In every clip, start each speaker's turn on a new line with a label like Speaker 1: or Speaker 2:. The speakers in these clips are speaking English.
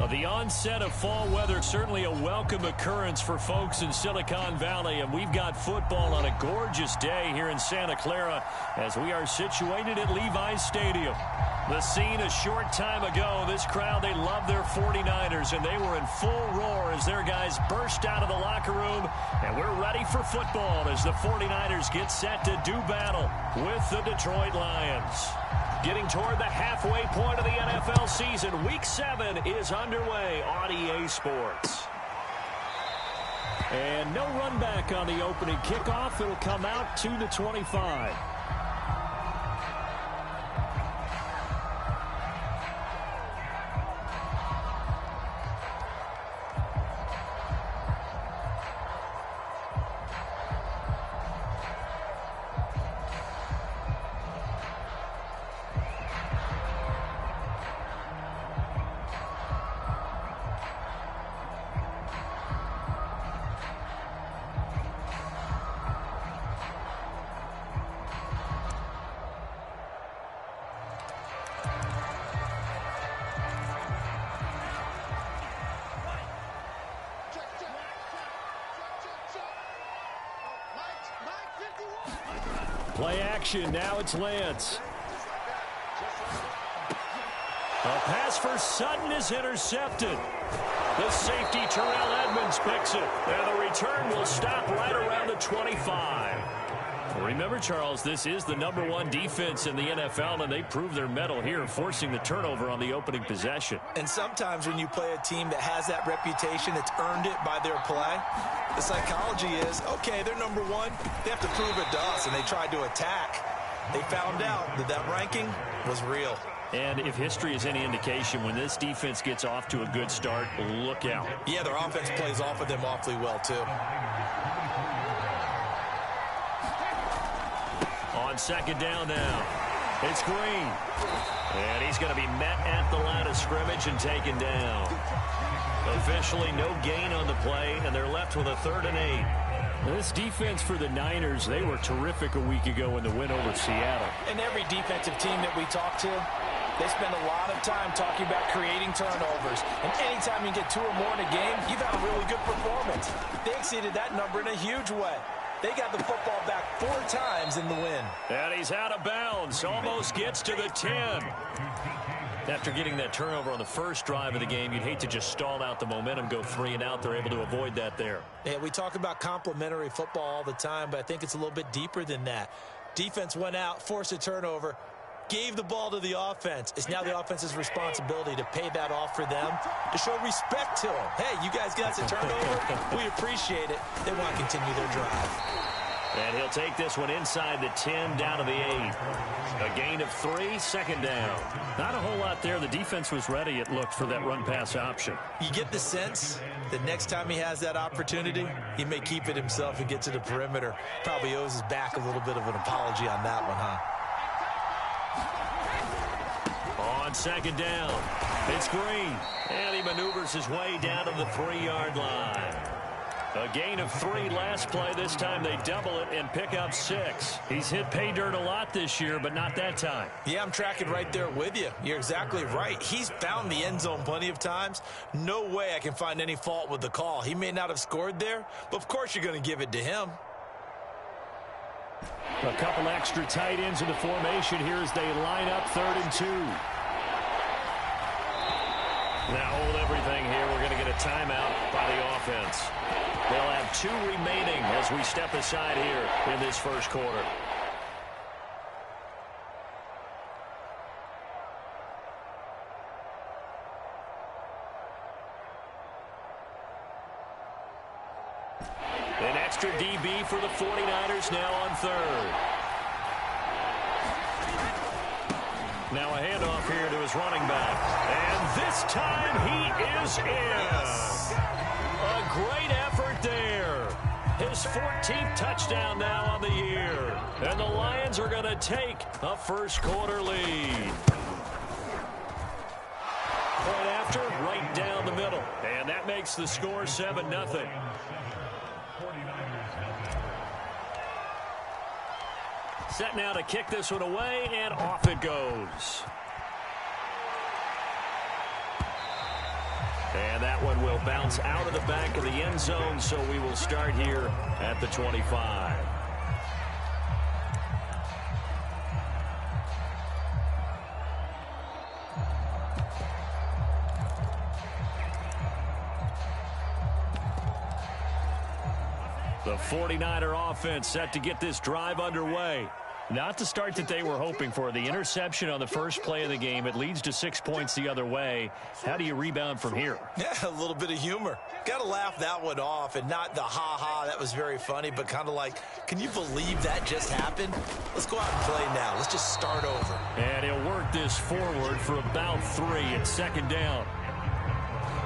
Speaker 1: Well, the onset of fall weather, certainly a welcome occurrence for folks in Silicon Valley, and we've got football on a gorgeous day here in Santa Clara as we are situated at Levi's Stadium. The scene a short time ago, this crowd, they love their 49ers, and they were in full roar as their guys burst out of the locker room, and we're ready for football as the 49ers get set to do battle with the Detroit Lions. Getting toward the halfway point of the NFL season, Week 7 is underway on EA Sports. And no run back on the opening kickoff. It'll come out to the 25. Play action. Now it's Lance. A pass for Sutton is intercepted. The safety, Terrell Edmonds, picks it. And the return will stop right around the 25. Remember, Charles, this is the #1 defense in the NFL, and they prove their mettle here, forcing the turnover on the opening possession.
Speaker 2: And sometimes when you play a team that has that reputation, it's earned it by their play. The psychology is, okay, they're #1. They have to prove it to us, and they tried to attack. They found out that that ranking was real.
Speaker 1: And if history is any indication, when this defense gets off to a good start, look out.
Speaker 2: Yeah, their offense plays off of them awfully well, too.
Speaker 1: On second down now, it's Green. And he's going to be met at the line of scrimmage and taken down. Officially no gain on the play, and they're left with a 3rd and 8. This defense for the Niners, they were terrific a week ago in the win over Seattle.
Speaker 3: And every defensive team that we talk to, they spend a lot of time talking about creating turnovers. And anytime you get 2 or more in a game, you've had a really good performance. They exceeded that number in a huge way. They got the football back 4 times in the win.
Speaker 1: And he's out of bounds. Almost gets to the 10. After getting that turnover on the first drive of the game, you'd hate to just stall out the momentum, go 3 and out. They're able to avoid that there.
Speaker 2: Yeah, we talk about complementary football all the time, but I think it's a little bit deeper than that. Defense went out, forced a turnover, gave the ball to the offense. It's now the offense's responsibility to pay that off for them, to show respect to them. Hey, you guys got the turnover. We appreciate it. They want to continue their drive.
Speaker 1: And he'll take this one inside the 10, down to the 8. A gain of 3, second down. Not a whole lot there. The defense was ready, it looked, for that run-pass option.
Speaker 2: You get the sense that next time he has that opportunity, he may keep it himself and get to the perimeter. Probably owes his back a little bit of an apology on that one, huh?
Speaker 1: On second down, it's Green. And he maneuvers his way down to the 3-yard line. A gain of 3 last play. This time they double it and pick up 6. He's hit pay dirt a lot this year, but not that time.
Speaker 2: Yeah, I'm tracking right there with you. You're exactly right. He's found the end zone plenty of times. No way I can find any fault with the call. He may not have scored there, but of course you're going to give it to him.
Speaker 1: A couple extra tight ends in the formation here as they line up 3rd and 2. Now hold everything here. We're going to get a timeout by the offense. They'll have 2 remaining as we step aside here in this first quarter. An extra DB for the 49ers now on 3rd. Now a handoff here to his running back. And this time he is in. A great effort there. His 14th touchdown now on the year. And the Lions are going to take a first quarter lead. Point after, right down the middle. And that makes the score 7-0. Set now to kick this one away, and off it goes. And that one will bounce out of the back of the end zone, so we will start here at the 25. The 49er offense set to get this drive underway. Not the start that they were hoping for. The interception on the first play of the game. It leads to 6 points the other way. How do you rebound from here?
Speaker 2: Yeah, a little bit of humor. Got to laugh that one off, and not the ha-ha, that was very funny, but kind of like, can you believe that just happened? Let's go out and play now. Let's just start over.
Speaker 1: And he'll work this forward for about 3. It's second down.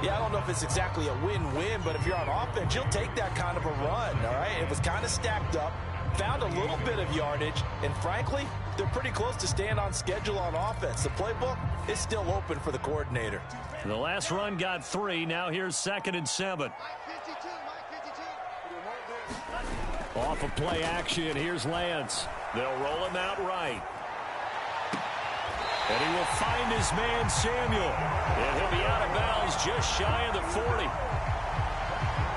Speaker 3: Yeah, I don't know if it's exactly a win-win, but if you're on offense, you'll take that kind of a run, all right? It was kind of stacked up, found a little bit of yardage, and frankly, they're pretty close to staying on schedule on offense. The playbook is still open for the coordinator.
Speaker 1: The last run got 3. Now here's 2nd and 7. Off of play action, here's Lance. They'll roll him out right. And he will find his man, Samuel. And he'll be out of bounds just shy of the 40.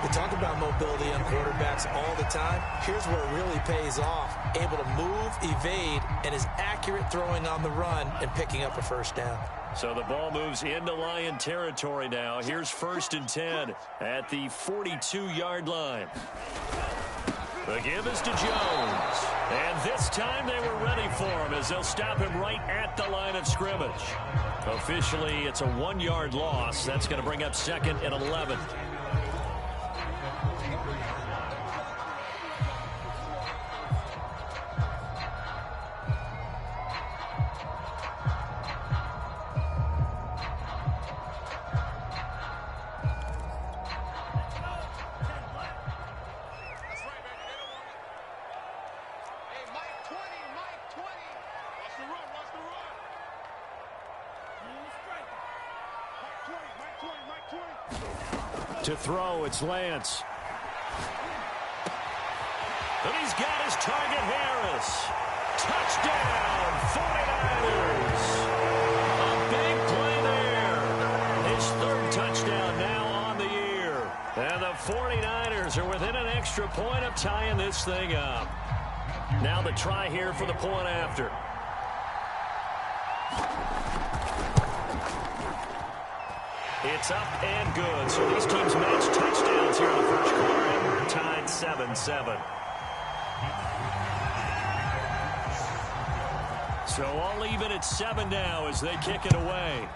Speaker 2: We talk about mobility on quarterbacks all the time. Here's where it really pays off. Able to move, evade, and is accurate throwing on the run and picking up a first down.
Speaker 1: So the ball moves into Lion territory now. Here's 1st and 10 at the 42-yard line. The give is to Jones. And this time they were ready for him as they'll stop him right at the line of scrimmage. Officially, it's a 1-yard loss. That's going to bring up 2nd and 11. To throw, it's Lance. And he's got his target, Harris. Touchdown, 49ers. A big play there. His 3rd touchdown now on the year. And the 49ers are within an extra point of tying this thing up. Now the try here for the point after. It's up and good. So these teams match touchdowns here in the first quarter, and we're tied 7-7. So all even at 7 now as they kick it away.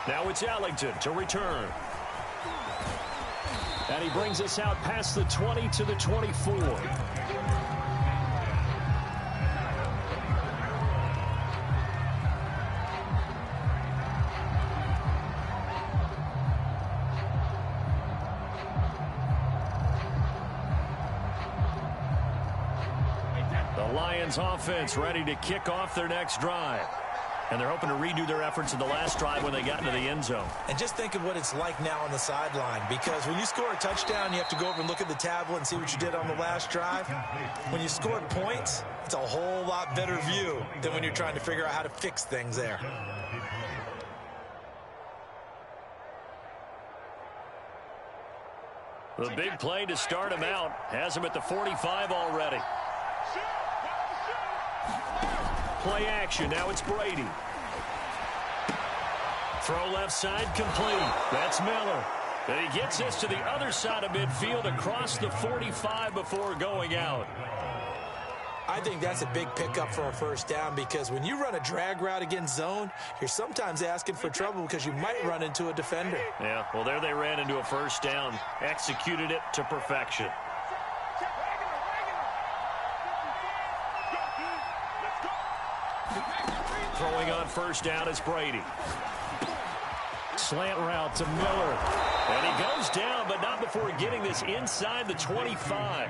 Speaker 1: Now it's Ellington to return. And he brings us out past the 20 to the 24. Lions offense ready to kick off their next drive. And they're hoping to redo their efforts in the last drive when they got into the end zone.
Speaker 2: And just think of what it's like now on the sideline, because when you score a touchdown, you have to go over and look at the tablet and see what you did on the last drive. When you score points, it's a whole lot better view than when you're trying to figure out how to fix things there.
Speaker 1: The big play to start him out has him at the 45 already. Play action. Now it's Brady. Throw left side complete. That's Miller. And he gets this to the other side of midfield across the 45 before going out.
Speaker 2: I think that's a big pickup for a first down, because when you run a drag route against zone, you're sometimes asking for trouble because you might run into a defender.
Speaker 1: Yeah, well, there they ran into a first down. Executed it to perfection. Throwing on first down is Brady. Slant route to Miller. And he goes down, but not before getting this inside the 25.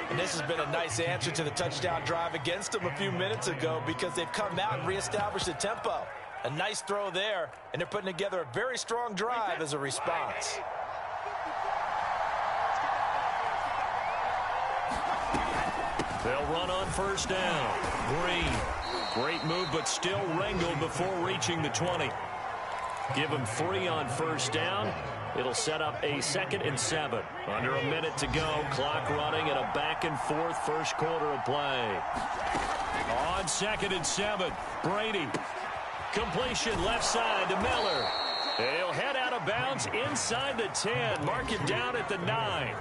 Speaker 3: And this has been a nice answer to the touchdown drive against them a few minutes ago, because they've come out and reestablished the tempo. A nice throw there, and they're putting together a very strong drive as a response.
Speaker 1: They'll run on first down. Green. Great move, but still wrangled before reaching the 20. Give him 3 on first down. It'll set up a 2nd and 7. Under a minute to go. Clock running and a back-and-forth first quarter of play. On 2nd and 7, Brady. Completion left side to Miller. He'll head out of bounds inside the 10. Mark it down at the 9.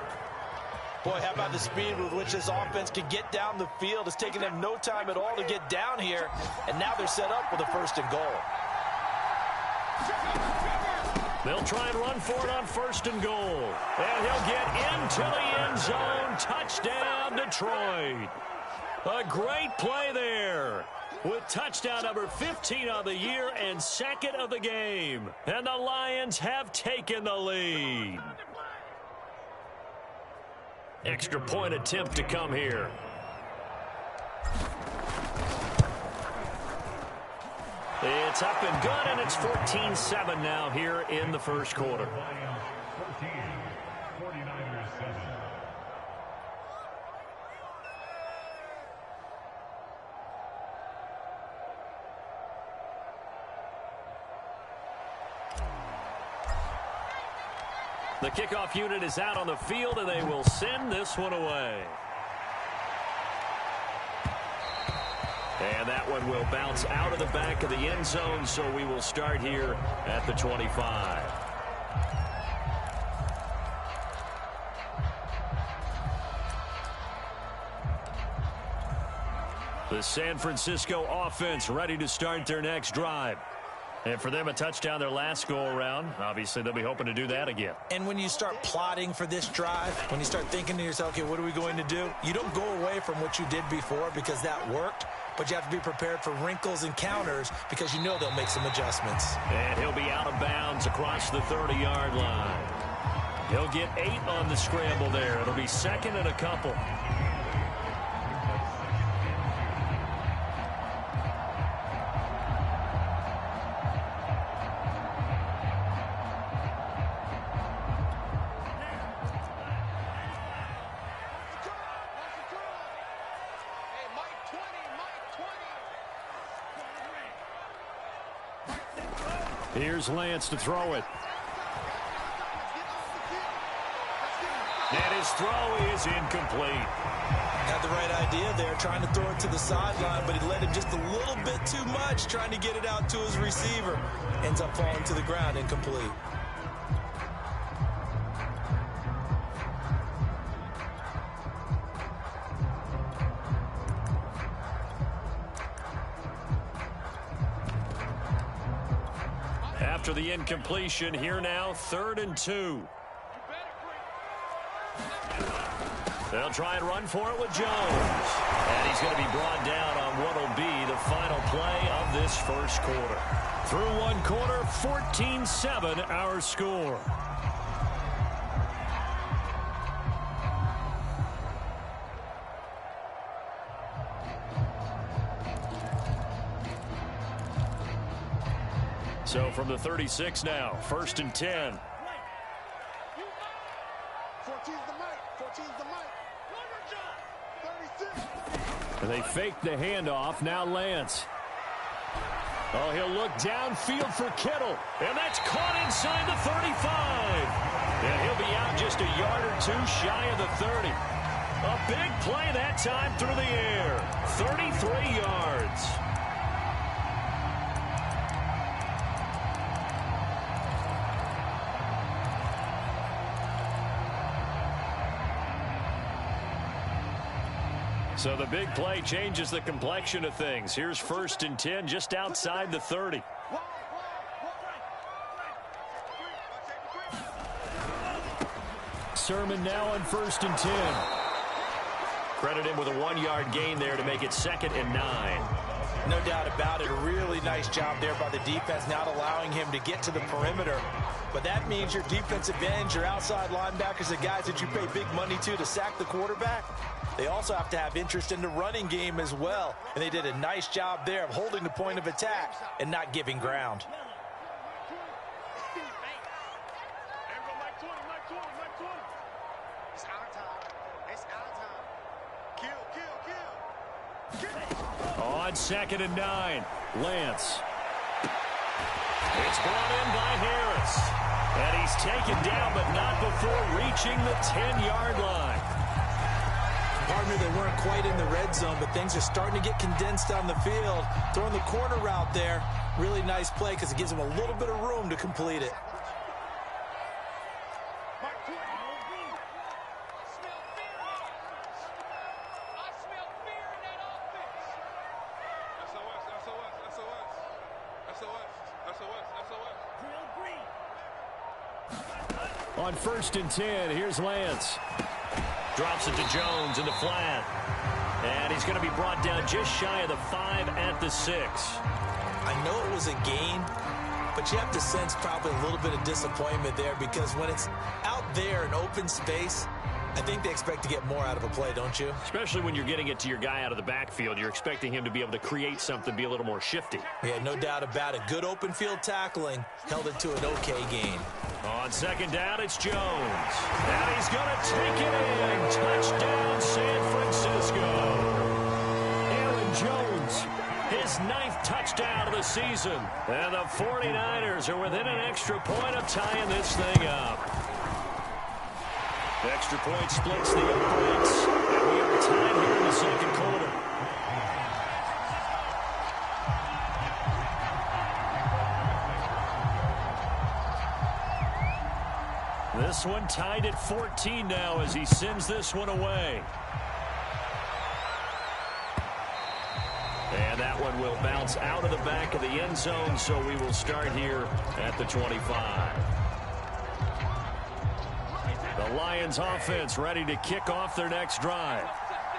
Speaker 3: Boy, how about the speed with which this offense can get down the field? It's taken them no time at all to get down here, and now they're set up with a 1st and goal.
Speaker 1: They'll try and run for it on 1st and goal. And he'll get into the end zone. Touchdown, Detroit. A great play there, with touchdown number 15 of the year and 2nd of the game. And the Lions have taken the lead. Extra point attempt to come here. It's up and good, and it's 14-7 now here in the first quarter. The kickoff unit is out on the field, and they will send this one away. And that one will bounce out of the back of the end zone, so we will start here at the 25. The San Francisco offense ready to start their next drive. And for them, a touchdown their last go-around. Obviously, they'll be hoping to do that again.
Speaker 2: And when you start plotting for this drive, when you start thinking to yourself, okay, what are we going to do? You don't go away from what you did before because that worked, but you have to be prepared for wrinkles and counters because you know they'll make some adjustments.
Speaker 1: And he'll be out of bounds across the 30-yard line. He'll get 8 on the scramble there. It'll be 2nd and a couple. Here's Lance to throw it. And his throw is incomplete.
Speaker 2: Had the right idea there, trying to throw it to the sideline, but he let him just a little bit too much, trying to get it out to his receiver. Ends up falling to the ground, incomplete. After the incompletion, here now, 3rd and 2. They'll try and run for it with Jones. And he's going to be brought down on what will be the final play of this first quarter. Through one quarter, 14-7 our score. So from the 36 now, 1st and 10.
Speaker 4: 14's the mic. 14's the mic. 36.
Speaker 1: And they fake the handoff. Now Lance. Oh, he'll look downfield for Kittle. And that's caught inside the 35. And he'll be out just a yard or two shy of the 30. A big play that time through the air. 33 yards. So the big play changes the complexion of things. Here's 1st and 10 just outside the 30. Sermon now on 1st and 10. Credit him with a 1-yard gain there to make it 2nd and 9.
Speaker 3: No doubt about it. A really nice job there by the defense, not allowing him to get to the perimeter. But that means your defensive ends, your outside linebackers, the guys that you pay big money to sack the quarterback, they also have to have interest in the running game as well. And they did a nice job there of holding the point of attack and not giving ground.
Speaker 1: On 2nd and 9, Lance. It's brought in by Harris. And he's taken down, but not before reaching the 10-yard line.
Speaker 2: Pardon me, they weren't quite in the red zone, but things are starting to get condensed on the field. Throwing the corner route there, really nice play because it gives them a little bit of room to complete it.
Speaker 1: On 1st and 10, here's Lance. Drops it to Jones in the flat. And he's going to be brought down just shy of the 5 at the 6.
Speaker 2: I know it was a gain, but you have to sense probably a little bit of disappointment there because when it's out there in open space, I think they expect to get more out of a play, don't you?
Speaker 1: Especially when you're getting it to your guy out of the backfield. You're expecting him to be able to create something, be a little more shifty.
Speaker 2: Yeah, no doubt about it. Good open field tackling held it to an okay gain.
Speaker 1: On 2nd down, it's Jones. And he's going to take it in. Touchdown, San Francisco. Aaron Jones, his 9th touchdown of the season. And the 49ers are within an extra point of tying this thing up. Extra point splits the points. And we are tied here in the 2nd quarter. This one tied at 14 now as he sends this one away. And that one will bounce out of the back of the end zone, so we will start here at the 25. The Lions offense ready to kick off their next drive.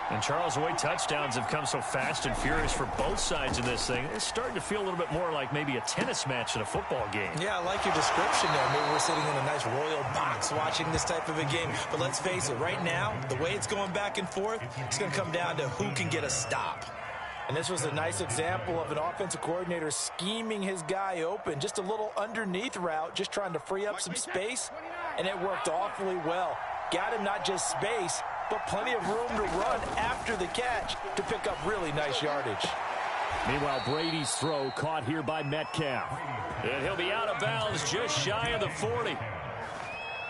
Speaker 1: And Charles, the way touchdowns have come so fast and furious for both sides in this thing, it's starting to feel a little bit more like maybe a tennis match than a football game.
Speaker 2: Yeah, I like your description there. Maybe we're sitting in a nice royal box watching this type of a game. But let's face it, right now, the way it's going back and forth, it's going to come down to who can get a stop.
Speaker 3: And this was a nice example of an offensive coordinator scheming his guy open. Just a little underneath route, just trying to free up some space, and it worked awfully well. Got him not just space, but plenty of room to run after the catch to pick up really nice yardage.
Speaker 1: Meanwhile, Brady's throw caught here by Metcalf. And he'll be out of bounds just shy of the 40.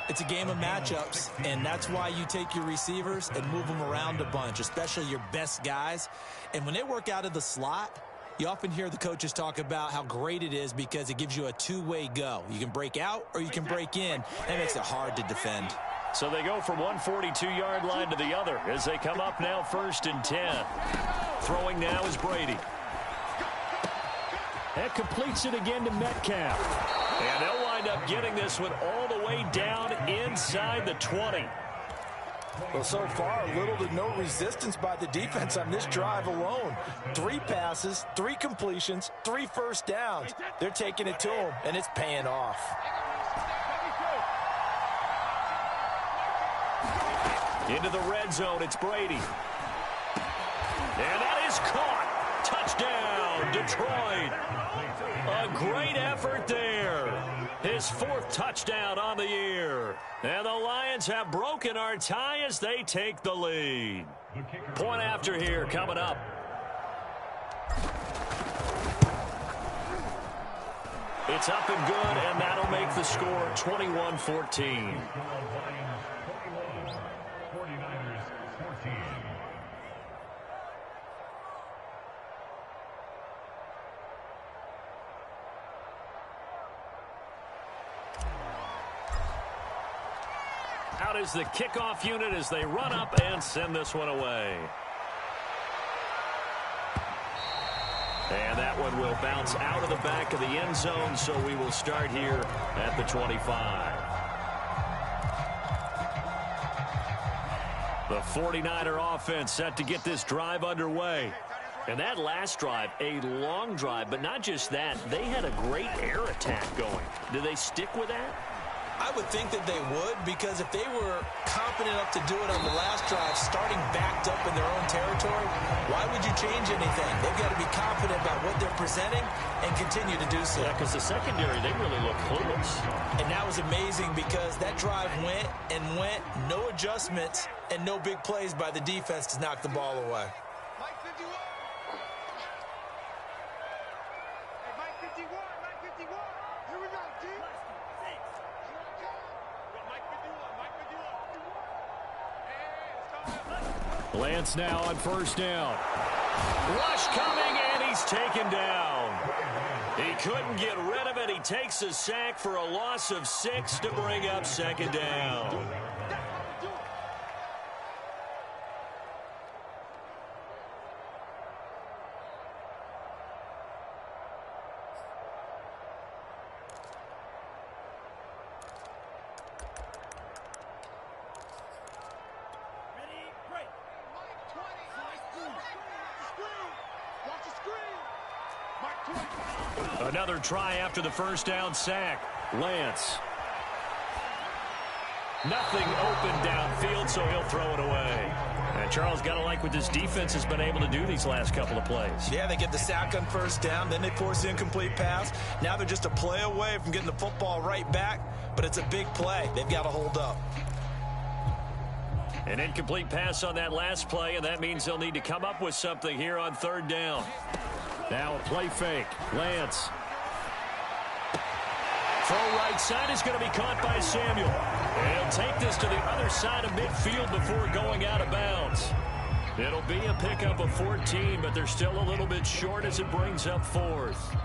Speaker 2: It's a game of matchups, and that's why you take your receivers and move them around a bunch, especially your best guys. And when they work out of the slot, you often hear the coaches talk about how great it is because it gives you a two-way go. You can break out or you can break in. That makes it hard to defend.
Speaker 1: So they go from one 42-yard line to the other as they come up now 1st and 10. Throwing now is Brady. That completes it again to Metcalf. And they'll wind up getting this one all the way down inside the 20.
Speaker 3: Well, so far, little to no resistance by the defense on this drive alone. 3 passes, 3 completions, 3 first downs. They're taking it to him, and it's paying off.
Speaker 1: Into the red zone, it's Brady. And that is caught. Touchdown, Detroit. A great effort there. His 4th touchdown on the year. And the Lions have broken our tie as they take the lead. Point after here coming up. It's up and good, and that'll make the score 21-14. Out is the kickoff unit as they run up and send this one away. And that one will bounce out of the back of the end zone, so we will start here at the 25. The 49er offense set to get this drive underway. And that last drive, a long drive, but not just that, they had a great air attack going. Do they stick with that?
Speaker 2: I would think that they would, because if they were confident enough to do it on the last drive, starting backed up in their own territory, why would you change anything? They've got to be confident about what they're presenting and continue to do so.
Speaker 1: Yeah, because the secondary, they really look clueless.
Speaker 2: And that was amazing because that drive went and went, no adjustments and no big plays by the defense to knock the ball away.
Speaker 1: Lance now on first down. Rush coming, and he's taken down. He couldn't get rid of it. He takes a sack for a loss of 6 to bring up second down. Another try after the first down sack. Lance. Nothing open downfield, so he'll throw it away. And Charles, got to like what this defense has been able to do these last couple of plays.
Speaker 2: Yeah, they get the sack on first down, then they force the incomplete pass. Now they're just a play away from getting the football right back, but it's a big play. They've got to hold up.
Speaker 1: An incomplete pass on that last play, and that means they'll need to come up with something here on third down. Now a play fake. Lance. Throw right side is going to be caught by Samuel. And he'll take this to the other side of midfield before going out of bounds. It'll be a pickup of 14, but they're still a little bit short as it brings up fourth.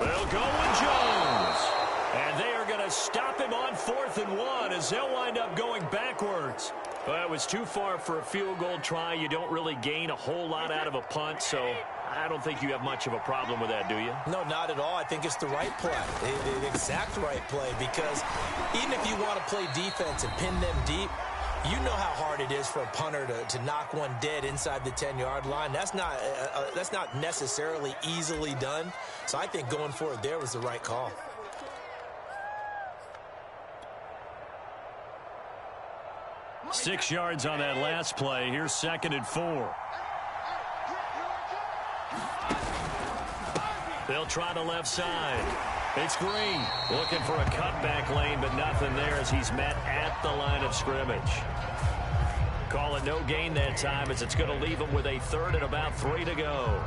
Speaker 1: They'll go with Jones. And they are going to stop him on 4th and 1 as they'll wind up going backwards. But it was too far for a field goal try. You don't really gain a whole lot out of a punt, so I don't think you have much of a problem with that, do you?
Speaker 2: No, not at all. I think it's the right play, the exact right play, because even if you want to play defense and pin them deep, you know how hard it is for a punter to knock one dead inside the 10-yard line. That's not necessarily easily done. So I think going for it there was the right call.
Speaker 1: Six yards on that last play. Here's 2nd and 4. They'll try the left side. It's Green looking for a cutback lane, but nothing there as he's met at the line of scrimmage. Call it no gain that time as it's going to leave him with a 3rd and about 3 to go.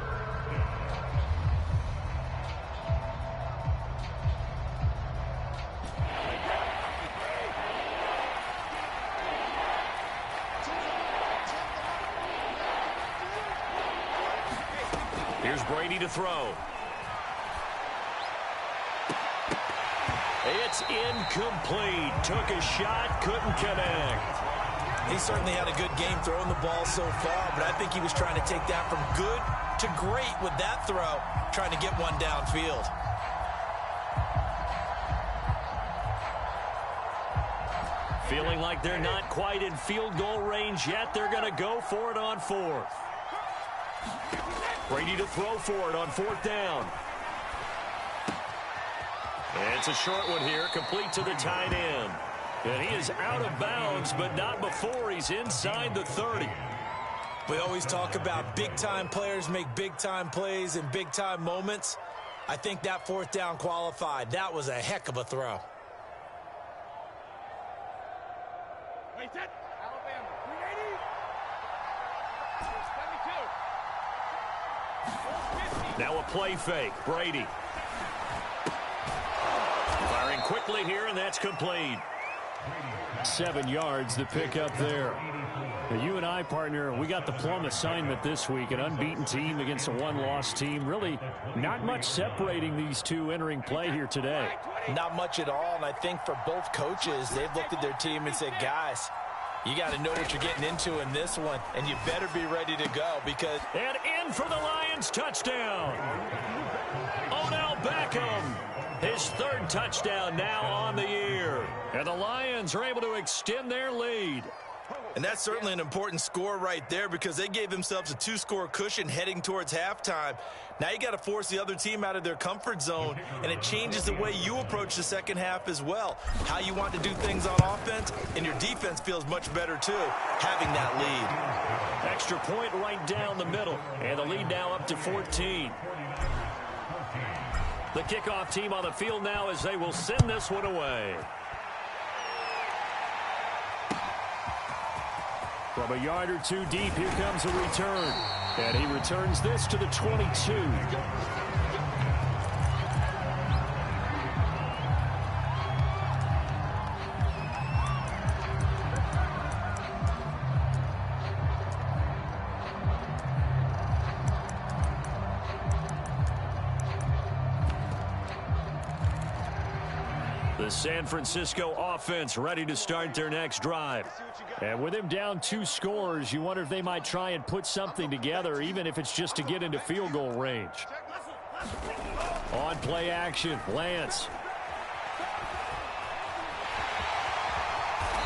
Speaker 1: Here's Brady to throw. It's incomplete. Took a shot, couldn't connect.
Speaker 2: He certainly had a good game throwing the ball so far, but I think he was trying to take that from good to great with that throw, trying to get one downfield.
Speaker 1: Feeling like they're not quite in field goal range yet. They're going to go for it on 4th. Brady to throw for it on 4th down. And it's a short one here, complete to the tight end. And he is out of bounds, but not before he's inside the 30.
Speaker 2: We always talk about big-time players make big-time plays in big-time moments. I think that 4th down qualified. That was a heck of a throw.
Speaker 4: Wait, that Alabama, 380.
Speaker 1: Now a play fake. Brady. Firing quickly here, and that's complete. 7 yards to pick up there. Now, you and I, partner, we got the plum assignment this week. An unbeaten team against a one-loss team. Really not much separating these two entering play here today.
Speaker 2: Not much at all, and I think for both coaches, they've looked at their team and said, guys, you got to know what you're getting into in this one, and you better be ready to go because...
Speaker 1: And in for the Lions, touchdown. Odell Beckham, his 3rd touchdown now on the year. And the Lions are able to extend their lead.
Speaker 2: And that's certainly an important score right there because they gave themselves a 2-score cushion heading towards halftime. Now you got to force the other team out of their comfort zone, and it changes the way you approach the second half as well. How you want to do things on offense, and your defense feels much better too, having that lead.
Speaker 1: Extra point right down the middle, and the lead now up to 14. The kickoff team on the field now as they will send this one away. From a yard or two deep, here comes a return. And he returns this to the 22. The San Francisco offense ready to start their next drive. And with him down 2 scores, you wonder if they might try and put something together, even if it's just to get into field goal range. On play action, Lance.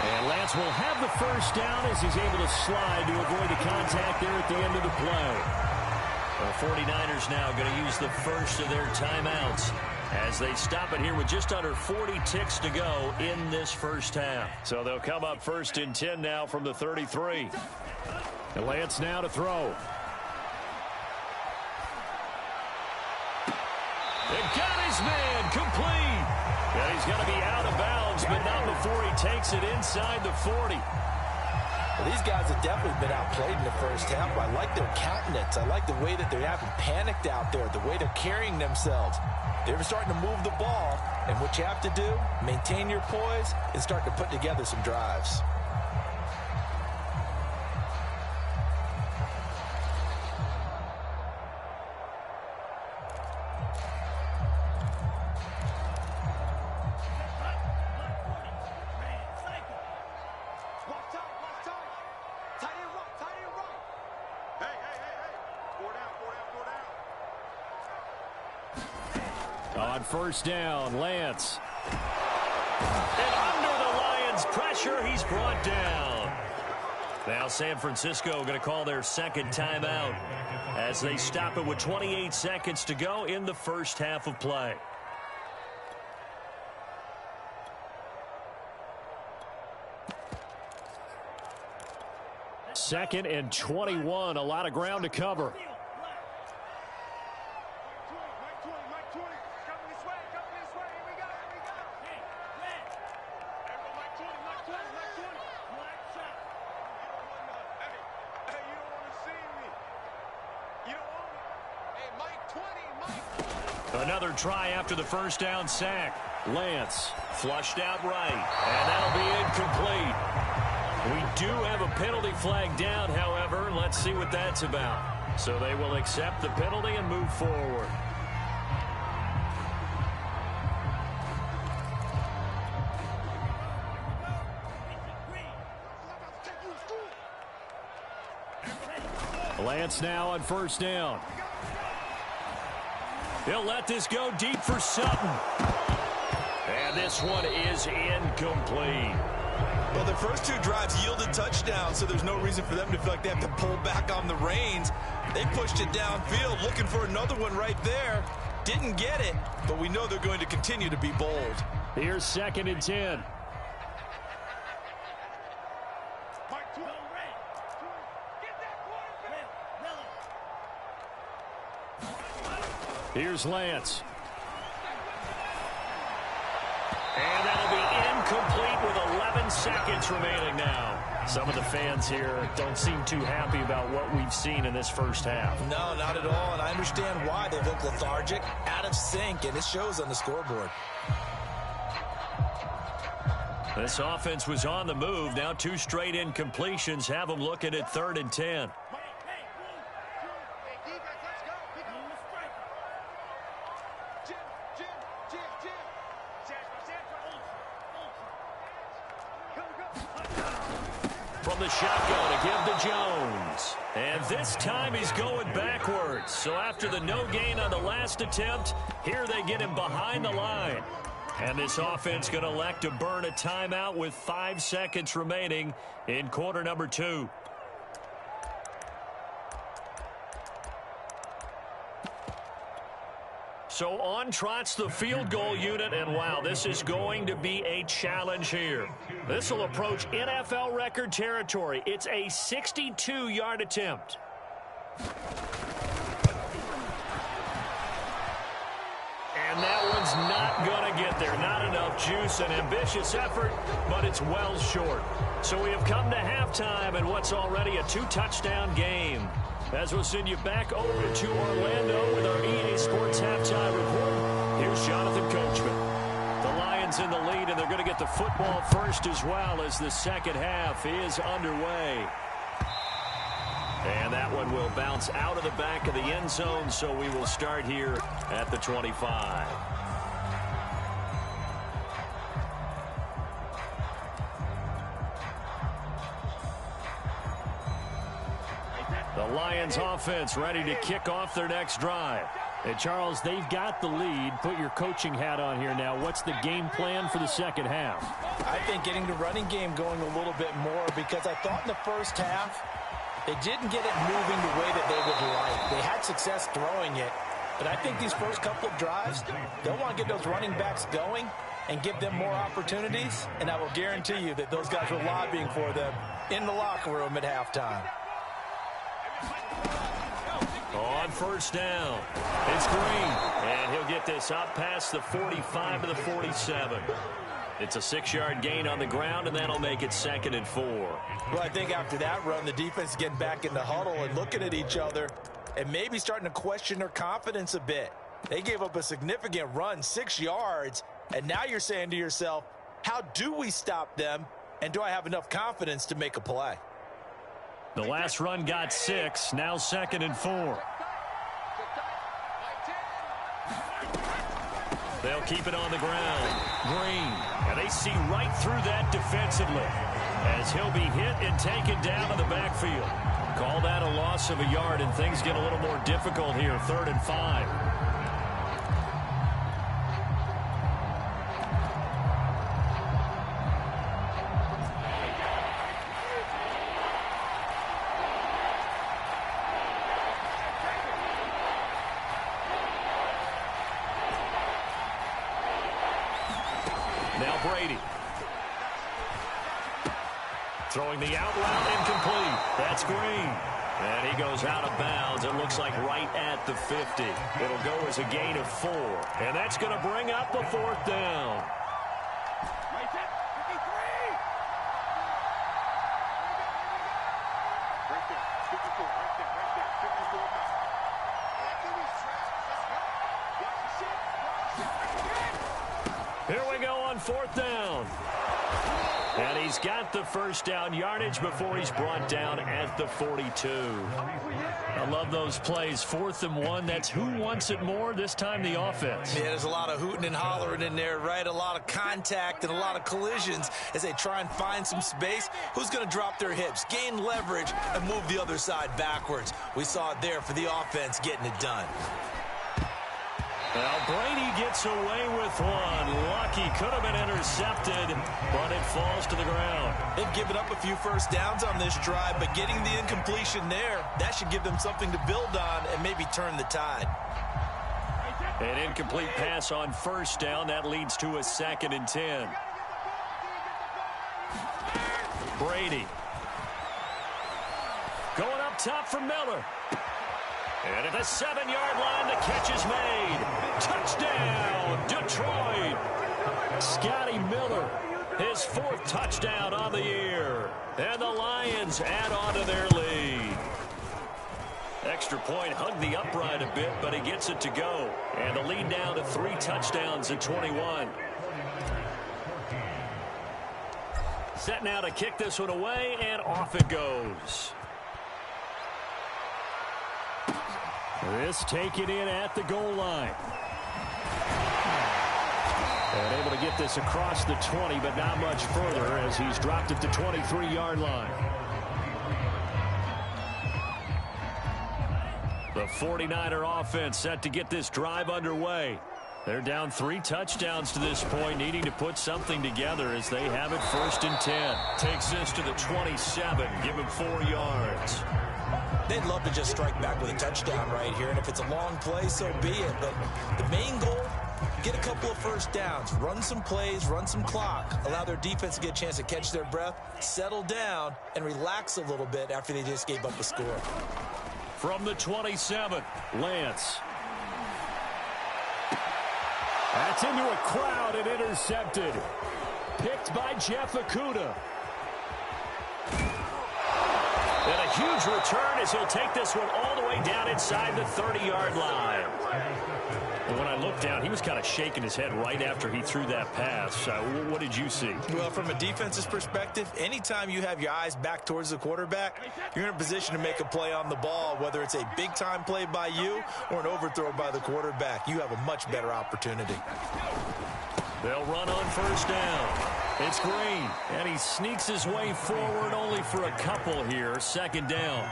Speaker 1: And Lance will have the first down as he's able to slide to avoid the contact there at the end of the play. The 49ers now going to use the first of their timeouts as they stop it here with just under 40 ticks to go in this first half. So they'll come up 1st and 10 now from the 33. And Lance now to throw. And got his man complete. And he's going to be out of bounds, but not before he takes it inside the 40.
Speaker 3: Well, these guys have definitely been outplayed in the first half. I like their countenance. I like the way that they haven't panicked out there, the way they're carrying themselves. They're starting to move the ball, and what you have to do, maintain your poise and start to put together some drives.
Speaker 1: On first down, Lance. And under the Lions' pressure, he's brought down. Now San Francisco going to call their second timeout as they stop it with 28 seconds to go in the first half of play. Second and 21, a lot of ground to cover. Another try after the first down sack. Lance flushed out right, and that'll be incomplete. We do have a penalty flag down, however. Let's see what that's about. So they will accept the penalty and move forward. Lance now on first down. He'll let this go deep for Sutton. And this one is incomplete.
Speaker 2: Well, the first 2 drives yielded touchdowns, so there's no reason for them to feel like they have to pull back on the reins. They pushed it downfield, looking for another one right there. Didn't get it, but we know they're going to continue to be bold.
Speaker 1: Here's 2nd and 10. Here's Lance. And that'll be incomplete with 11 seconds remaining now. Some of the fans here don't seem too happy about what we've seen in this first half.
Speaker 2: No, not at all, and I understand why. They look lethargic, out of sync, and it shows on the scoreboard.
Speaker 1: This offense was on the move. Now 2 straight incompletions have them looking at 3rd and 10. From the shotgun to give to Jones. And this time he's going backwards. So after the no gain on the last attempt, here they get him behind the line. And this offense going to elect to burn a timeout with 5 seconds remaining in quarter number 2. So on trots the field goal unit, and wow, this is going to be a challenge here. This will approach NFL record territory. It's a 62-yard attempt. And that one's not going to get there. Not enough juice, an ambitious effort, but it's well short. So we have come to halftime in what's already a 2-touchdown game. As we'll send you back over to Orlando with our EA Sports Halftime Report, here's Jonathan Coachman. The Lions in the lead, and they're going to get the football first as well as the second half is underway. And that one will bounce out of the back of the end zone, so we will start here at the 25. The Lions offense ready to kick off their next drive.
Speaker 5: And Charles, they've got the lead. Put your coaching hat on here now. What's the game plan for the second half?
Speaker 3: I think getting the running game going a little bit more, because I thought in the first half they didn't get it moving the way that they would like. They had success throwing it, but I think these first couple of drives, they'll want to get those running backs going and give them more opportunities, and I will guarantee you that those guys were lobbying for them in the locker room at halftime.
Speaker 1: On first down, it's Green, and he'll get this up past the 45 to the 47. It's a 6-yard gain on the ground, and that'll make it 2nd and 4.
Speaker 3: Well, I think after that run, the defense is getting back in the huddle and looking at each other and maybe starting to question their confidence a bit. They gave up a significant run, 6 yards, and now you're saying to yourself, how do we stop them, and do I have enough confidence to make a play?
Speaker 1: The last run got 6, now 2nd and 4. They'll keep it on the ground. Green, and they see right through that defensively as he'll be hit and taken down in the backfield. Call that a loss of a yard, and things get a little more difficult here, 3rd and 5. Now Brady. Throwing the out route incomplete. That's Green. And he goes out of bounds. It looks like right at the 50. It'll go as a gain of 4. And that's going to bring up a 4th down. Here we go on 4th down. And he's got the first down yardage before he's brought down at the 42. I love those plays. 4th and 1. That's who wants it more, this time the offense.
Speaker 2: Yeah, there's a lot of hooting and hollering in there, right? A lot of contact and a lot of collisions as they try and find some space. Who's going to drop their hips, gain leverage, and move the other side backwards? We saw it there for the offense getting it done.
Speaker 1: Well, Brady gets away with one. Lucky, could have been intercepted, but it falls to the ground.
Speaker 2: They've given up a few first downs on this drive, but getting the incompletion there, that should give them something to build on and maybe turn the tide.
Speaker 1: An incomplete pass on first down. That leads to a 2nd and 10. Brady. Going up top for Miller. And at the 7-yard line, the catch is made. Touchdown, Detroit. Scotty Miller, his 4th touchdown on the year. And the Lions add on to their lead. Extra point, hugged the upright a bit, but he gets it to go. And the lead down to 3 touchdowns at 21. Set now to kick this one away, and off it goes. This taken in at the goal line. And able to get this across the 20, but not much further as he's dropped at the 23-yard line. The 49er offense set to get this drive underway. They're down 3 touchdowns to this point, needing to put something together as they have it 1st and 10. Takes this to the 27, give him 4 yards.
Speaker 2: They'd love to just strike back with a touchdown right here, and if it's a long play, so be it. But the main goal, get a couple of first downs, run some plays, run some clock, allow their defense to get a chance to catch their breath, settle down, and relax a little bit after they just gave up a score.
Speaker 1: From the 27, Lance.
Speaker 5: That's into a crowd and intercepted. Picked by Jeff Okudah.
Speaker 1: And a huge return as he'll take this one all the way down inside the 30-yard line. And when I looked down, he was kind of shaking his head right after he threw that pass. What did you see?
Speaker 2: Well, from a defense's perspective, anytime you have your eyes back towards the quarterback, you're in a position to make a play on the ball, whether it's a big-time play by you or an overthrow by the quarterback. You have a much better opportunity.
Speaker 1: They'll run on 1st down. It's Green, and he sneaks his way forward only for a couple here. 2nd down.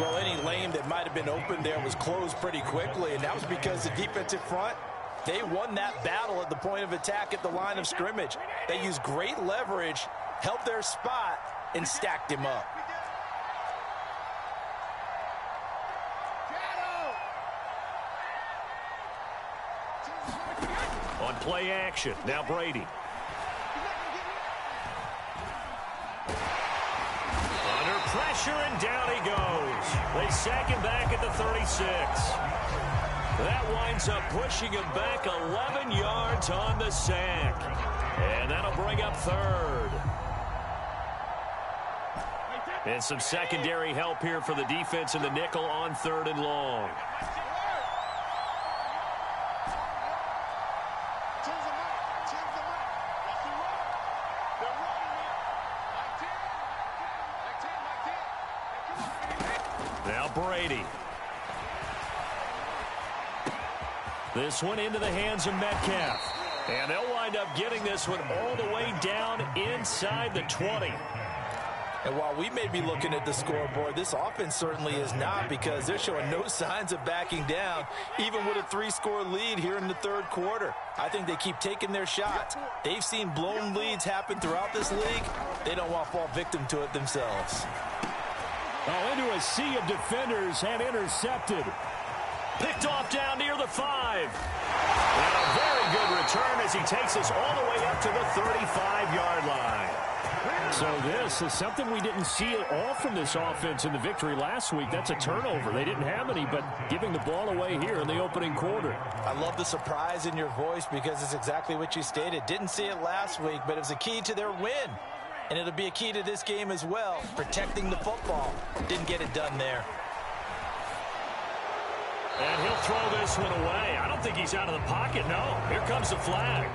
Speaker 3: Well, any lane that might have been open there was closed pretty quickly, and that was because the defensive front, they won that battle at the point of attack at the line of scrimmage. They used great leverage, held their spot, and stacked him up.
Speaker 1: On play action, now Brady. Under pressure, and down he goes. They sack him back at the 36. That winds up pushing him back 11 yards on the sack. And that'll bring up 3rd. And some secondary help here for the defense in the nickel on 3rd and long. Now Brady. This one into the hands of Metcalf. And they'll wind up getting this one all the way down inside the 20.
Speaker 3: And while we may be looking at the scoreboard, this offense certainly is not, because they're showing no signs of backing down, even with a 3-score lead here in the 3rd quarter. I think they keep taking their shots. They've seen blown leads happen throughout this league. They don't want to fall victim to it themselves.
Speaker 5: Oh, into a sea of defenders and intercepted.
Speaker 1: Picked off down near the 5. And a very good return as he takes us all the way up to the 35-yard line.
Speaker 5: So this is something we didn't see at all from this offense in the victory last week. That's a turnover. They didn't have any, but giving the ball away here in the opening quarter.
Speaker 3: I love the surprise in your voice, because it's exactly what you stated. Didn't see it last week, but it was a key to their win. And it'll be a key to this game as well, protecting the football. Didn't get it done there.
Speaker 1: And he'll throw this one away. I don't think he's out of the pocket, no. Here comes the flag.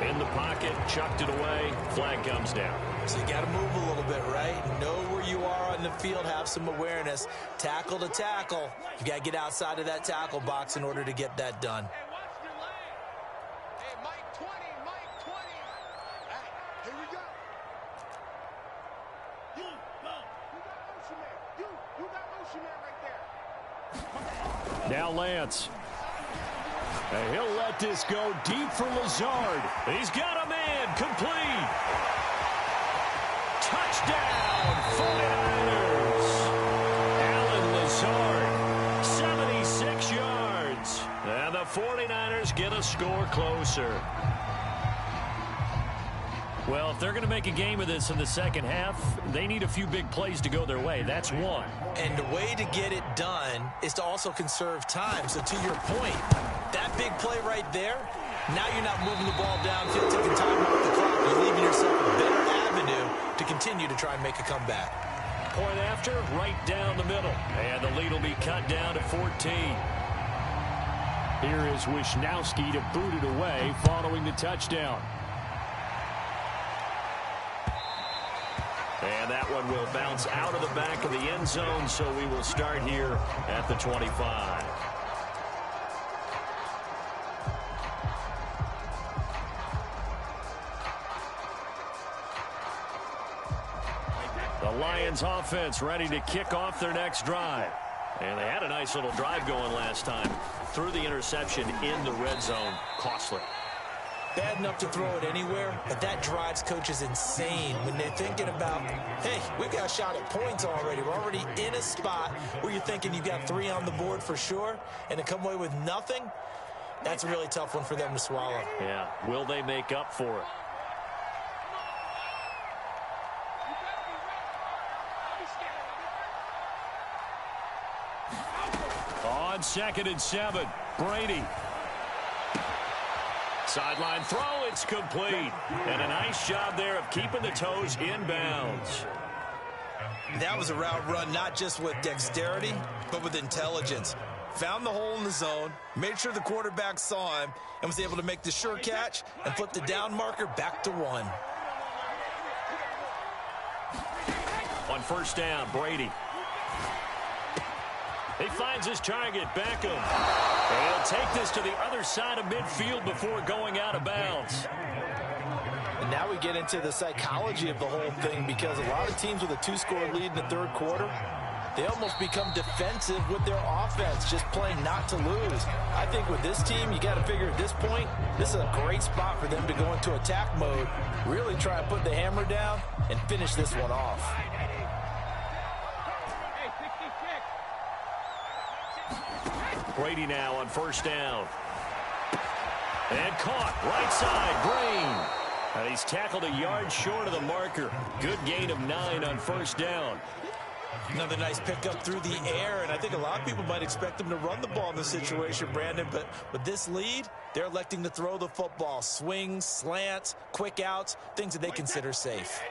Speaker 1: In the pocket, chucked it away, flag comes down.
Speaker 2: So you got to move a little bit, right? Know where you are on the field, have some awareness. Tackle to tackle. You got to get outside of that tackle box in order to get that done.
Speaker 4: Hey, watch your leg. Hey, Mike 20, Mike 20. Hey, here we go. You got motion man. You got motion man right there.
Speaker 5: Now Lance. And he'll let this go deep for Lazard.
Speaker 1: He's got a man, complete. Touchdown, 49ers. Alan Lazard, 76 yards. And the 49ers get a score closer. Well, if they're going to make a game of this in the second half, they need a few big plays to go their way. That's one.
Speaker 2: And the way to get it done is to also conserve time. So to your point, that big play right there, now you're not moving the ball downfield, taking time off the clock. You're leaving yourself a better avenue to continue to try and make a comeback.
Speaker 1: Point after, right down the middle. And the lead will be cut down to 14.
Speaker 5: Here is Wisnowski to boot it away following the touchdown.
Speaker 1: And that one will bounce out of the back of the end zone, so we will start here at the 25. The Lions offense ready to kick off their next drive. And they had a nice little drive going last time. threw the interception in the red zone. Costly.
Speaker 2: Bad enough to throw it anywhere, but that drives coaches insane when they're thinking about, hey, we've got a shot at points already. We're already in a spot where you're thinking you've got 3 on the board for sure, and to come away with nothing, that's a really tough one for them to swallow.
Speaker 1: Yeah, will they make up for it? On 2nd and 7, Brady. Sideline throw, it's complete. And a nice job there of keeping the toes inbounds.
Speaker 3: That was a route run not just with dexterity, but with intelligence. Found the hole in the zone, made sure the quarterback saw him, and was able to make the sure catch and flip the down marker back to 1.
Speaker 1: On 1st down, Brady. He finds his target, Beckham. And he'll take this to the other side of midfield before going out of bounds.
Speaker 3: And now we get into the psychology of the whole thing, because a lot of teams with a 2-score lead in the 3rd quarter, they almost become defensive with their offense, just playing not to lose. I think with this team, you got to figure at this point, this is a great spot for them to go into attack mode, really try and put the hammer down and finish this one off.
Speaker 1: Brady now on 1st down. And caught right side, Green. And he's tackled a yard short of the marker. Good gain of 9 on 1st down.
Speaker 2: Another nice pickup through the air, and I think a lot of people might expect them to run the ball in this situation, Brandon, but with this lead, they're electing to throw the football. Swings, slants, quick outs, things that they consider safe.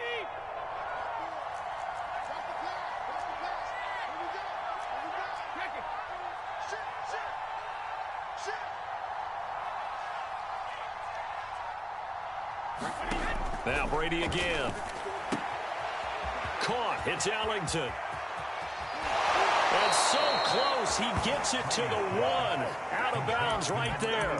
Speaker 1: Now Brady again. Caught. It's Ellington. And so close. He gets it to the 1. Out of bounds right there.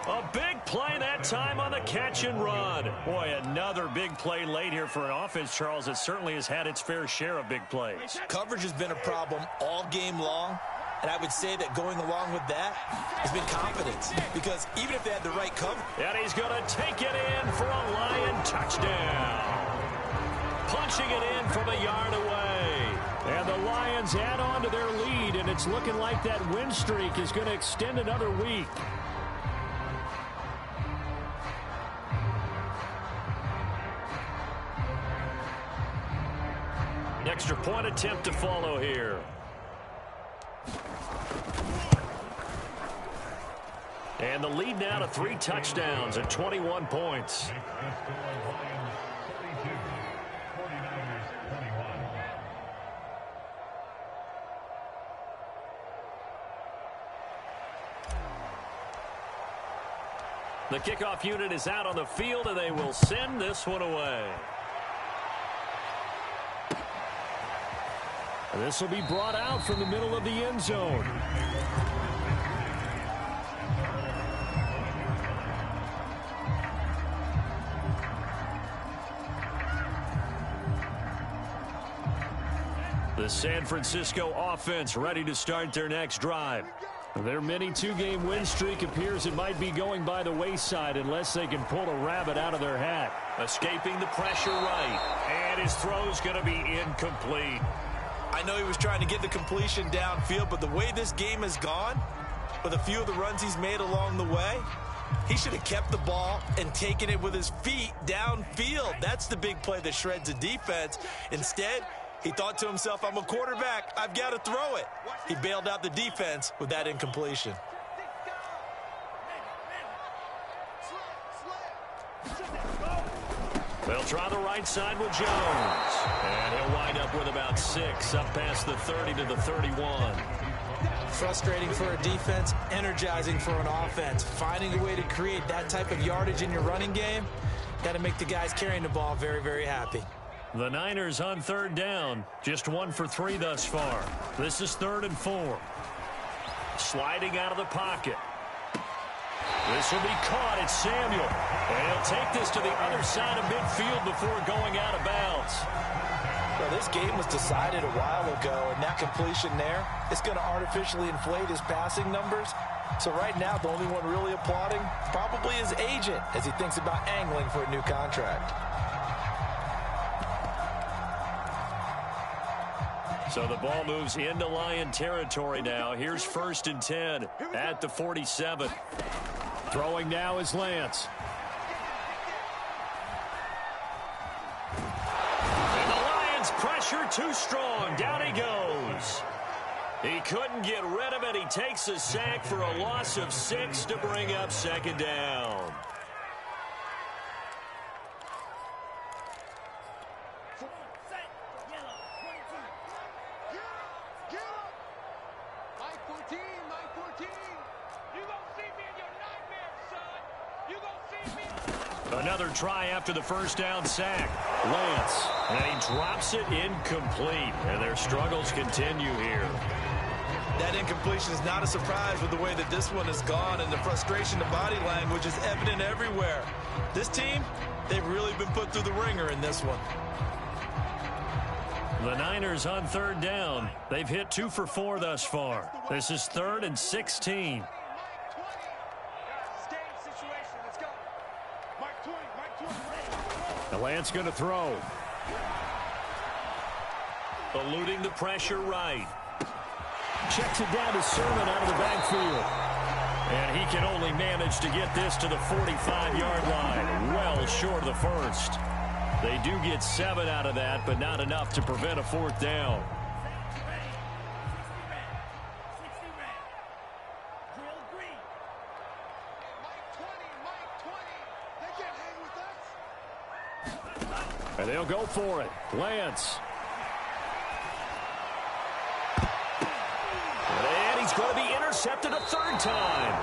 Speaker 1: A big play that time on the catch and run. Boy, another big play late here for an offense, Charles, that certainly has had its fair share of big plays.
Speaker 2: Coverage has been a problem all game long. And I would say that going along with that has been confidence. Because even if they had the right cover.
Speaker 1: And he's going to take it in for a Lion touchdown. Punching it in from a yard away.
Speaker 5: And the Lions add on to their lead, and it's looking like that win streak is going to extend another week.
Speaker 1: Extra point attempt to follow here. And the lead now to 3 touchdowns at 21 points. The kickoff unit is out on the field, and they will send this one away.
Speaker 5: This will be brought out from the middle of the end zone.
Speaker 1: The San Francisco offense ready to start their next drive.
Speaker 5: Their mini 2-game win streak appears it might be going by the wayside unless they can pull a rabbit out of their hat.
Speaker 1: Escaping the pressure right. And his throw's going to be incomplete.
Speaker 3: I know he was trying to get the completion downfield, but the way this game has gone, with a few of the runs he's made along the way, he should have kept the ball and taken it with his feet downfield. That's the big play that shreds the defense. Instead, he thought to himself, I'm a quarterback, I've got to throw it. He bailed out the defense with that incompletion.
Speaker 1: They'll try the right side with Jones. And he'll wind up with about 6 up past the 30 to the 31.
Speaker 2: Frustrating for a defense, energizing for an offense. Finding a way to create that type of yardage in your running game, got to make the guys carrying the ball very, very happy.
Speaker 1: The Niners on 3rd down. Just 1 for 3 thus far. This is 3rd and 4. Sliding out of the pocket. This will be caught. It's Samuel. And he'll take this to the other side of midfield before going out of bounds.
Speaker 3: Well, this game was decided a while ago, and that completion there is going to artificially inflate his passing numbers. So right now, the only one really applauding probably his agent as he thinks about angling for a new contract.
Speaker 1: So the ball moves into Lion territory now. Here's 1st and 10 at the 47.
Speaker 5: Throwing now is Lance.
Speaker 1: And the Lions pressure too strong. Down he goes. He couldn't get rid of it. He takes a sack for a loss of 6 to bring up 2nd down. Another try after the 1st down sack. Lance. And he drops it incomplete. And their struggles continue here.
Speaker 2: That incompletion is not a surprise with the way that this one has gone, and the frustration, the body language is evident everywhere. This team, they've really been put through the ringer in this one.
Speaker 1: The Niners on 3rd down. They've hit 2 for 4 thus far. This is 3rd and 16.
Speaker 5: The Lance going to throw.
Speaker 1: Eluding the pressure right.
Speaker 5: Checks it down to Sermon out of the backfield.
Speaker 1: And he can only manage to get this to the 45-yard line. Well short of the 1st. They do get 7 out of that, but not enough to prevent a 4th down.
Speaker 5: And they'll go for it. Lance.
Speaker 1: And he's going to be intercepted a 3rd time.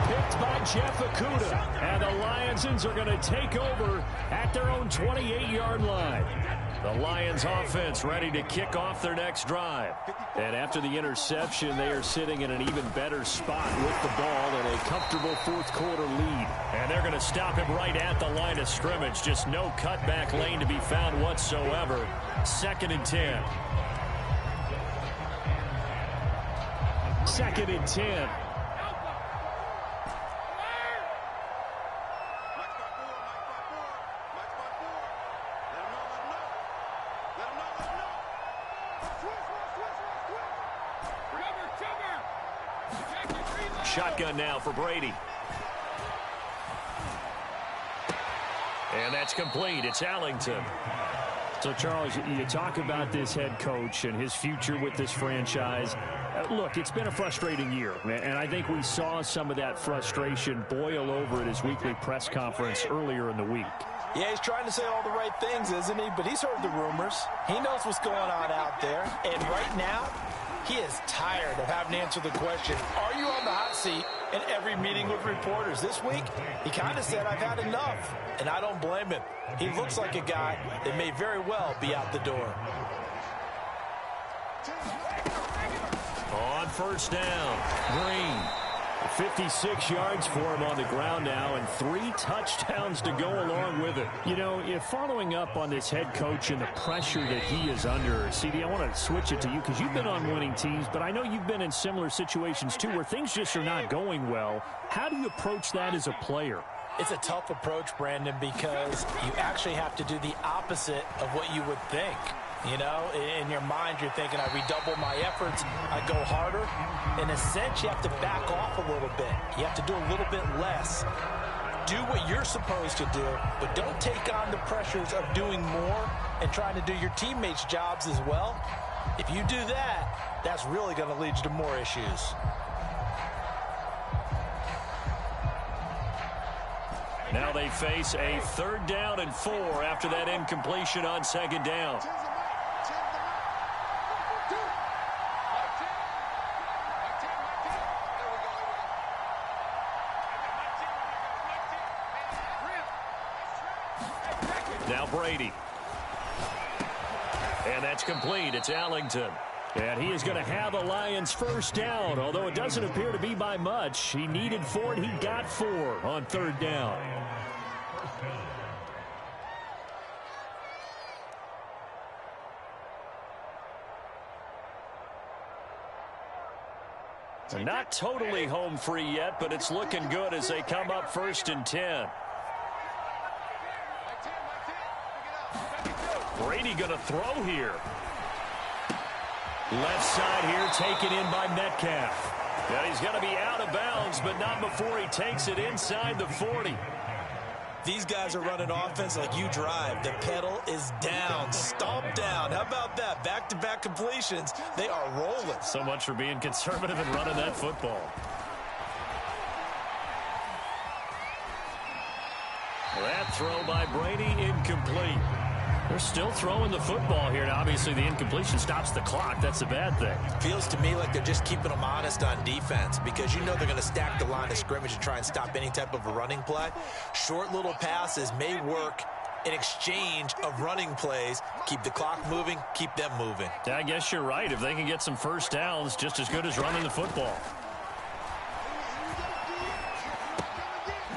Speaker 5: Picked by Jeff Okudah. And the Lionsons are going to take over at their own 28-yard line.
Speaker 1: The Lions offense ready to kick off their next drive.
Speaker 5: And after the interception, they are sitting in an even better spot with the ball and a comfortable 4th quarter lead.
Speaker 1: And they're going to stop him right at the line of scrimmage. Just no cutback lane to be found whatsoever. 2nd and 10.
Speaker 5: 2nd and 10.
Speaker 1: Shotgun now for Brady. And that's complete. It's Allington.
Speaker 5: So, Charles, you talk about this head coach and his future with this franchise. Look, it's been a frustrating year, and I think we saw some of that frustration boil over at his weekly press conference earlier in the week.
Speaker 3: Yeah, he's trying to say all the right things, isn't he? But he's heard the rumors. He knows what's going on out there. And right now, he is tired of having to answer the question, are you on the hot seat in every meeting with reporters? This week, he kind of said, I've had enough. And I don't blame him. He looks like a guy that may very well be out the door.
Speaker 1: On 1st down, Green.
Speaker 5: 56 yards for him on the ground now and 3 touchdowns to go along with it. You know, if following up on this head coach and the pressure that he is under, CD, I want to switch it to you because you've been on winning teams, but I know you've been in similar situations too where things just are not going well. How do you approach that as a player?
Speaker 3: It's a tough approach, Brandon, because you actually have to do the opposite of what you would think. You know, in your mind, you're thinking, I redouble my efforts, I go harder. In a sense, you have to back off a little bit. You have to do a little bit less. Do what you're supposed to do, but don't take on the pressures of doing more and trying to do your teammates' jobs as well. If you do that, that's really going to lead you to more issues.
Speaker 1: Now they face a 3rd down and 4 after that incompletion on 2nd down. Now Brady. And that's complete. It's Allington. And he is going to have a Lions first down, although it doesn't appear to be by much. He needed 4, and he got 4 on 3rd down. They're not totally home free yet, but it's looking good as they come up 1st and 10. Brady going to throw here. Left side here taken in by Metcalf. And he's going to be out of bounds, but not before he takes it inside the 40.
Speaker 2: These guys are running offense like you drive. The pedal is down, stomp down. How about that? Back-to-back completions. They are rolling.
Speaker 1: So much for being conservative and running that football. That throw by Brady, incomplete. They're still throwing the football here. Now, obviously, the incompletion stops the clock. That's a bad thing.
Speaker 2: Feels to me like they're just keeping them honest on defense because you know they're going to stack the line of scrimmage and try and stop any type of a running play. Short little passes may work in exchange of running plays. Keep the clock moving, keep them moving.
Speaker 1: Yeah, I guess you're right. If they can get some first downs, just as good as running the football.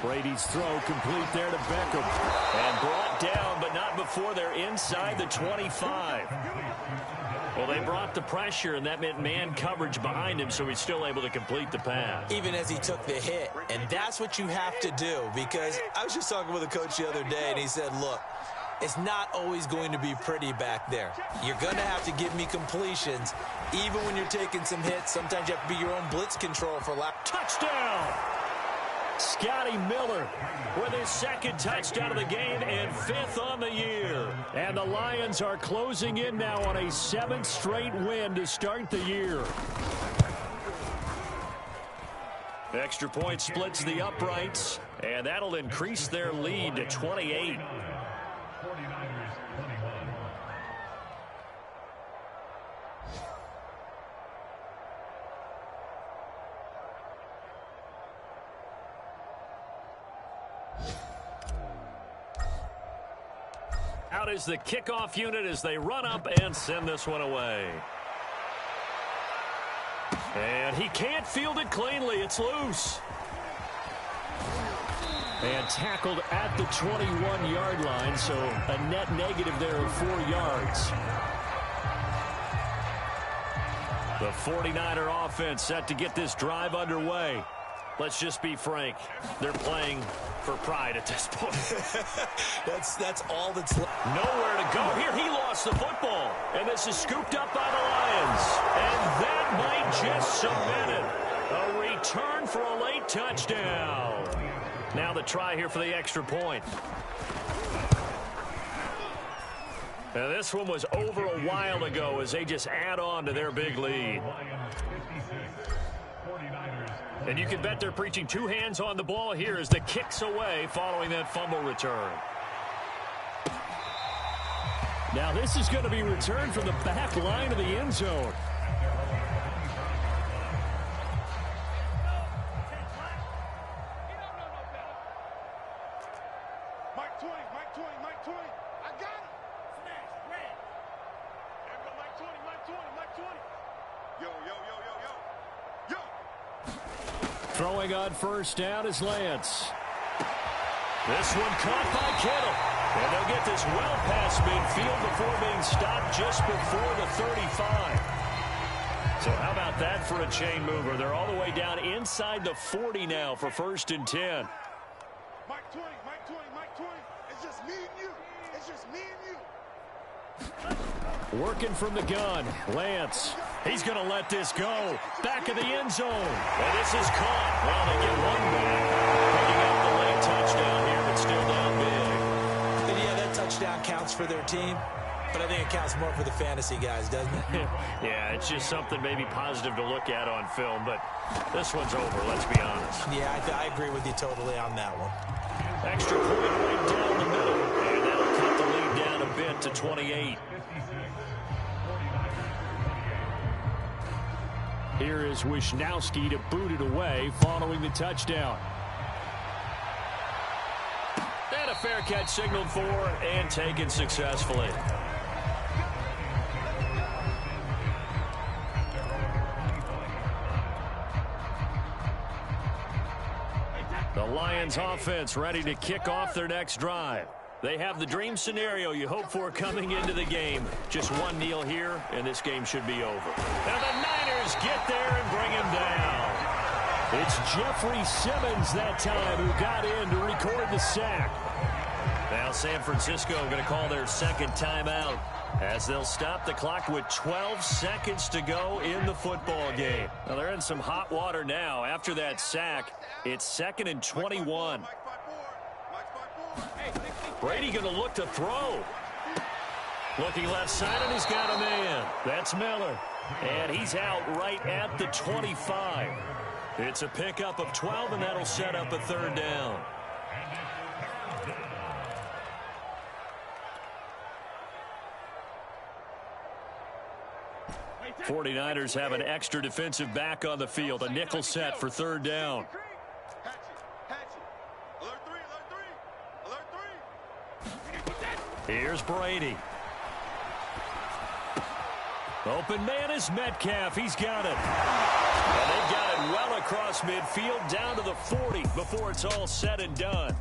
Speaker 1: Brady's throw complete there to Beckham. And brought down, but not before they're inside the 25. Well, they brought the pressure, and that meant man coverage behind him, so he's still able to complete the pass.
Speaker 2: Even as he took the hit. And that's what you have to do, because I was just talking with a coach the other day, and he said, look, it's not always going to be pretty back there. You're going to have to give me completions. Even when you're taking some hits, sometimes you have to be your own blitz control for lap.
Speaker 1: Touchdown! Scotty Miller with his 2nd touchdown of the game and 5th on the year. And the Lions are closing in now on a 7th straight win to start the year. Extra point splits the uprights, and that'll increase their lead to 28. Out is the kickoff unit as they run up and send this one away. And he can't field it cleanly. It's loose. And tackled at the 21-yard line, so a net negative there of 4 yards. The 49er offense set to get this drive underway. Let's just be frank. They're playing for pride at this point.
Speaker 2: That's all that's left.
Speaker 1: Nowhere to go here. He lost the football. And this is scooped up by the Lions. And that might just cement it. A return for a late touchdown. Now the try here for the extra point. Now this one was over a while ago as they just add on to their big lead. And you can bet they're preaching 2 hands on the ball here as the kick's away following that fumble return. Now this is going to be returned from the back line of the end zone.
Speaker 4: Mike 20, Mike 20, Mike 20. I got him. Smash, red. There we go, Mike 20, Mike 20, Mike 20. Yo, yo, yo, yo, yo. Yo.
Speaker 1: Throwing on first down is Lance. This one caught by Kittle. And they'll get this well past midfield before being stopped just before the 35. So how about that for a chain mover? They're all the way down inside the 40 now for 1st and 10.
Speaker 4: Mike 20, Mike 20, Mike 20. It's just me and you. It's just me and you.
Speaker 1: Working from the gun, Lance. He's going to let this go. Back of the end zone. And this is caught. Well, they get one back. Picking up the late touchdown here, but still down big.
Speaker 2: And yeah, that touchdown counts for their team, but I think it counts more for the fantasy guys, doesn't it?
Speaker 1: Yeah, it's just something maybe positive to look at on film, but this one's over, let's be honest.
Speaker 2: Yeah, I agree with you totally on that one.
Speaker 1: Extra point right down the middle, and that'll cut the lead down a bit to 28. Here is Wisnowski to boot it away following the touchdown. And a fair catch signaled for and taken successfully. Lions offense ready to kick off their next drive. They have the dream scenario you hope for coming into the game. Just one kneel here, and this game should be over. And the Niners get there and bring him down. It's Jeffrey Simmons that time who got in to record the sack. Now San Francisco going to call their second timeout as they'll stop the clock with 12 seconds to go in the football game. Now they're in some hot water now. After that sack, it's 2nd and 21. Brady going to look to throw. Looking left side, and he's got a man. That's Miller. And he's out right at the 25. It's a pickup of 12, and that'll set up a 3rd down. The 49ers have an extra defensive back on the field. A nickel set for 3rd down. Here's Brady. Open man is Metcalf. He's got it. And they've got it well across midfield down to the 40 before it's all said and done.